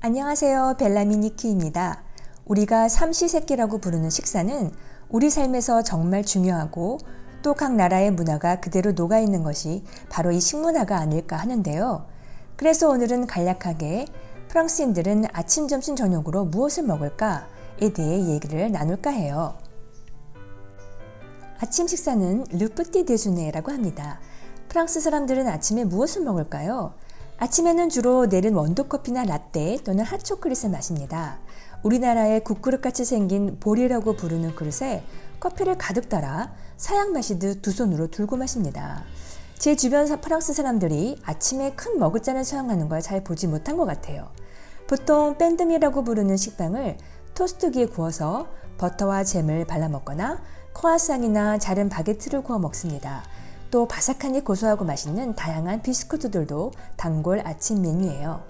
안녕하세요. 벨라미 니키입니다. 우리가 삼시세끼라고 부르는 식사는 우리 삶에서 정말 중요하고 또 각 나라의 문화가 그대로 녹아있는 것이 바로 이 식문화가 아닐까 하는데요. 그래서 오늘은 간략하게 프랑스인들은 아침, 점심, 저녁으로 무엇을 먹을까에 대해 얘기를 나눌까 해요. 아침 식사는 르푸티 데주네라고 합니다. 프랑스 사람들은 아침에 무엇을 먹을까요? 아침에는 주로 내린 원두커피나 라떼 또는 핫초콜릿을 마십니다. 우리나라의 국그릇같이 생긴 볼이라고 부르는 그릇에 커피를 가득 따라 사양 마시듯 두 손으로 들고 마십니다. 제 주변 프랑스 사람들이 아침에 큰 머그잔을 사용하는 걸 잘 보지 못한 것 같아요. 보통 밴드미라고 부르는 식빵을 토스트기에 구워서 버터와 잼을 발라 먹거나 크루아상이나 자른 바게트를 구워 먹습니다. 또 바삭하니 고소하고 맛있는 다양한 비스쿠트들도 단골 아침 메뉴예요.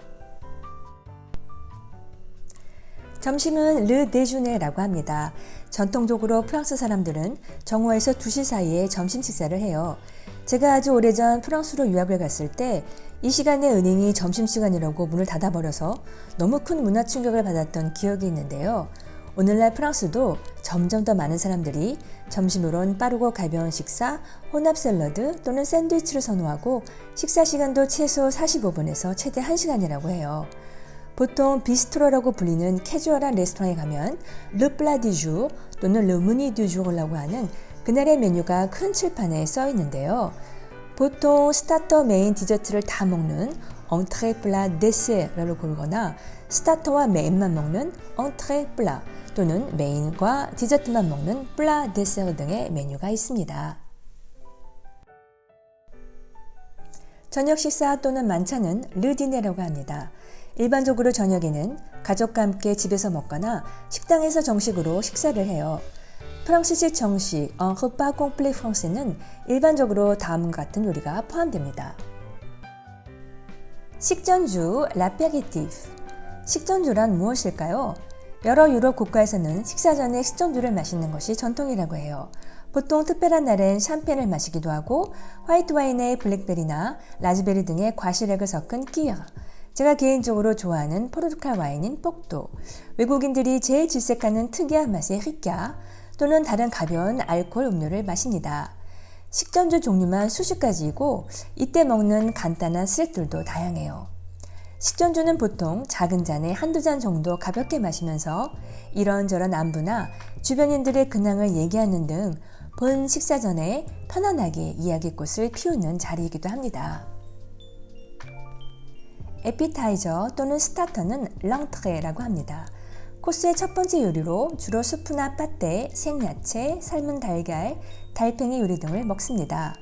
점심은 르 데주네라고 합니다. 전통적으로 프랑스 사람들은 정오에서 2시 사이에 점심 식사를 해요. 제가 아주 오래전 프랑스로 유학을 갔을 때 이 시간에 은행이 점심시간이라고 문을 닫아버려서 너무 큰 문화 충격을 받았던 기억이 있는데요. 오늘날 프랑스도 점점 더 많은 사람들이 점심으론 빠르고 가벼운 식사, 혼합 샐러드 또는 샌드위치를 선호하고 식사 시간도 최소 45분에서 최대 1시간이라고 해요. 보통 비스트로라고 불리는 캐주얼한 레스토랑에 가면 르 플라 디 주 또는 르 무니 디 주라고 하는 그날의 메뉴가 큰 칠판에 써 있는데요. 보통 스타터, 메인, 디저트를 다 먹는 엉트레 플라 데세르로 부르거나 스타터와 메인만 먹는 엉트레 플라 또는 메인과 디저트만 먹는 플라 데세르 등의 메뉴가 있습니다. 저녁 식사 또는 만찬은 르 디네라고 합니다. 일반적으로 저녁에는 가족과 함께 집에서 먹거나 식당에서 정식으로 식사를 해요. 프랑스식 정식 un repas complet français는 일반적으로 다음과 같은 요리가 포함됩니다. 식전주, l'apéritif. 식전주란 무엇일까요? 여러 유럽 국가에서는 식사 전에 식전주를 마시는 것이 전통이라고 해요. 보통 특별한 날엔 샴페인을 마시기도 하고 화이트 와인에 블랙베리나 라즈베리 등의 과실액을 섞은 끼르, 제가 개인적으로 좋아하는 포르투갈 와인인 뽀또, 외국인들이 제일 질색하는 특이한 맛의 리까 또는 다른 가벼운 알코올 음료를 마십니다. 식전주 종류만 수십 가지이고 이때 먹는 간단한 스낵들도 다양해요. 식전주는 보통 작은 잔에 한두 잔 정도 가볍게 마시면서 이런저런 안부나 주변인들의 근황을 얘기하는 등 본 식사 전에 편안하게 이야기꽃을 피우는 자리이기도 합니다. 에피타이저 또는 스타터는 랑트레라고 합니다. 코스의 첫 번째 요리로 주로 수프나 빠떼, 생야채, 삶은 달걀, 달팽이 요리 등을 먹습니다.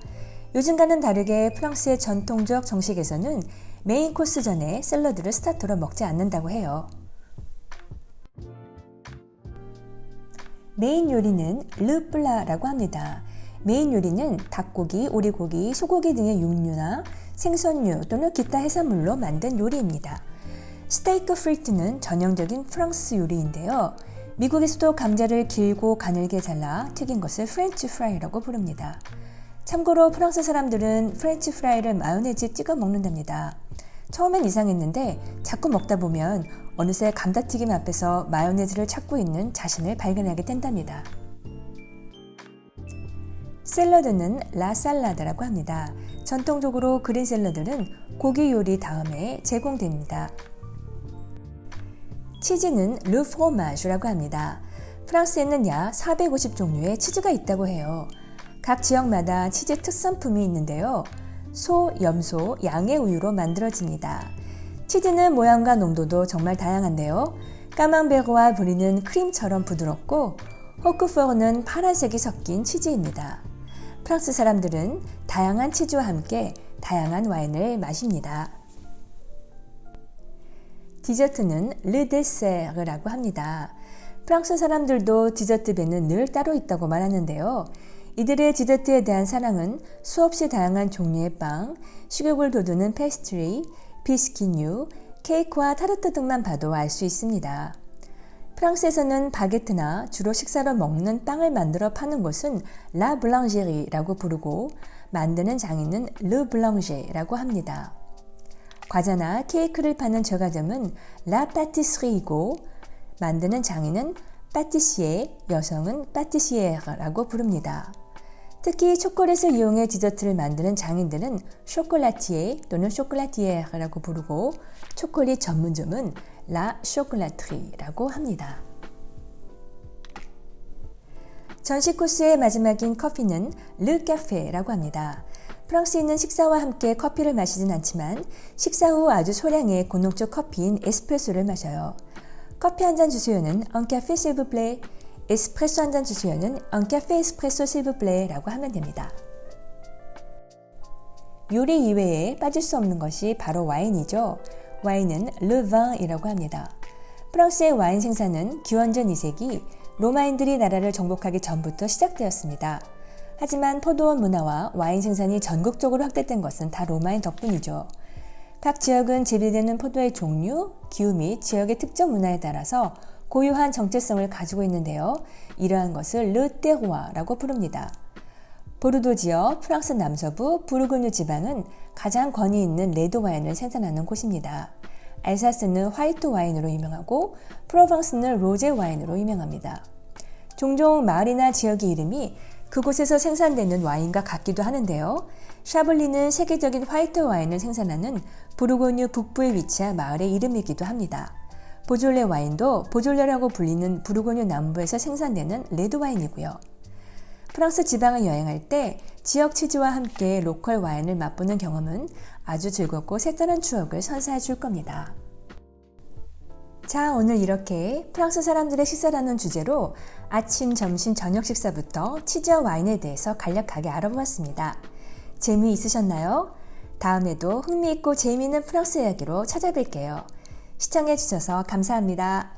요즘과는 다르게 프랑스의 전통적 정식에서는 메인 코스 전에 샐러드를 스타터로 먹지 않는다고 해요. 메인 요리는 르 플라라고 합니다. 메인 요리는 닭고기, 오리고기, 소고기 등의 육류나 생선류 또는 기타 해산물로 만든 요리입니다. 스테이크 프리트는 전형적인 프랑스 요리인데요. 미국에서도 감자를 길고 가늘게 잘라 튀긴 것을 프렌치 프라이라고 부릅니다. 참고로 프랑스 사람들은 프렌치 프라이를 마요네즈에 찍어 먹는답니다. 처음엔 이상했는데 자꾸 먹다 보면 어느새 감자튀김 앞에서 마요네즈를 찾고 있는 자신을 발견하게 된답니다. 샐러드는 라 살라다라고 합니다. 전통적으로 그린 샐러드는 고기 요리 다음에 제공됩니다. 치즈는 르 프로마주라고 합니다. 프랑스에는 약 450종류의 치즈가 있다고 해요. 각 지역마다 치즈 특산품이 있는데요. 소, 염소, 양의 우유로 만들어집니다. 치즈는 모양과 농도도 정말 다양한데요. 까망베르와 불리는 크림처럼 부드럽고 호크포르는 파란색이 섞인 치즈입니다. 프랑스 사람들은 다양한 치즈와 함께 다양한 와인을 마십니다. 디저트는 르 데세르라고 합니다. 프랑스 사람들도 디저트배는 늘 따로 있다고 말하는데요. 이들의 디저트에 대한 사랑은 수없이 다양한 종류의 빵, 식욕을 돋우는 페스트리, 비스킷류, 케이크와 타르트 등만 봐도 알 수 있습니다. 프랑스에서는 바게트나 주로 식사로 먹는 빵을 만들어 파는 곳은 라 블랑제리라고 부르고 만드는 장인은 르 블랑제라고 합니다. 과자나 케이크를 파는 저가점은 라 파티스리이고 만드는 장인은 파티시에, 여성은 파티시에라고 부릅니다. 특히 초콜릿을 이용해 디저트를 만드는 장인들은 쇼콜라티에 또는 쇼콜라티에라고 부르고 초콜릿 전문점은 라 쇼콜라트리라고 합니다. 전식 코스의 마지막인 커피는 르 카페라고 합니다. 프랑스에 있는 식사와 함께 커피를 마시진 않지만 식사 후 아주 소량의 고농축 커피인 에스프레소를 마셔요. 커피 한 잔 주세요는 un café s'il vous plaît, 에스프레소 한 잔 주세요는 un café espresso s'il vous plaît 라고 하면 됩니다. 요리 이외에 빠질 수 없는 것이 바로 와인이죠. 와인은 le vin이라고 합니다. 프랑스의 와인 생산은 기원전 2세기 로마인들이 나라를 정복하기 전부터 시작되었습니다. 하지만 포도원 문화와 와인 생산이 전국적으로 확대된 것은 다 로마인 덕분이죠. 각 지역은 재배되는 포도의 종류, 기후 및 지역의 특정 문화에 따라서 고유한 정체성을 가지고 있는데요. 이러한 것을 르 테로와라고 부릅니다. 보르도 지역, 프랑스 남서부 부르고뉴 지방은 가장 권위 있는 레드 와인을 생산하는 곳입니다. 알사스는 화이트 와인으로 유명하고 프로방스는 로제 와인으로 유명합니다. 종종 마을이나 지역의 이름이 그곳에서 생산되는 와인과 같기도 하는데요. 샤블리는 세계적인 화이트 와인을 생산하는 부르고뉴 북부에 위치한 마을의 이름이기도 합니다. 보졸레 와인도 보졸레라고 불리는 부르고뉴 남부에서 생산되는 레드 와인이고요. 프랑스 지방을 여행할 때 지역 치즈와 함께 로컬 와인을 맛보는 경험은 아주 즐겁고 색다른 추억을 선사해 줄 겁니다. 자, 오늘 이렇게 프랑스 사람들의 식사라는 주제로 아침, 점심, 저녁 식사부터 치즈와 와인에 대해서 간략하게 알아보았습니다. 재미있으셨나요? 다음에도 흥미있고 재미있는 프랑스 이야기로 찾아뵐게요. 시청해주셔서 감사합니다.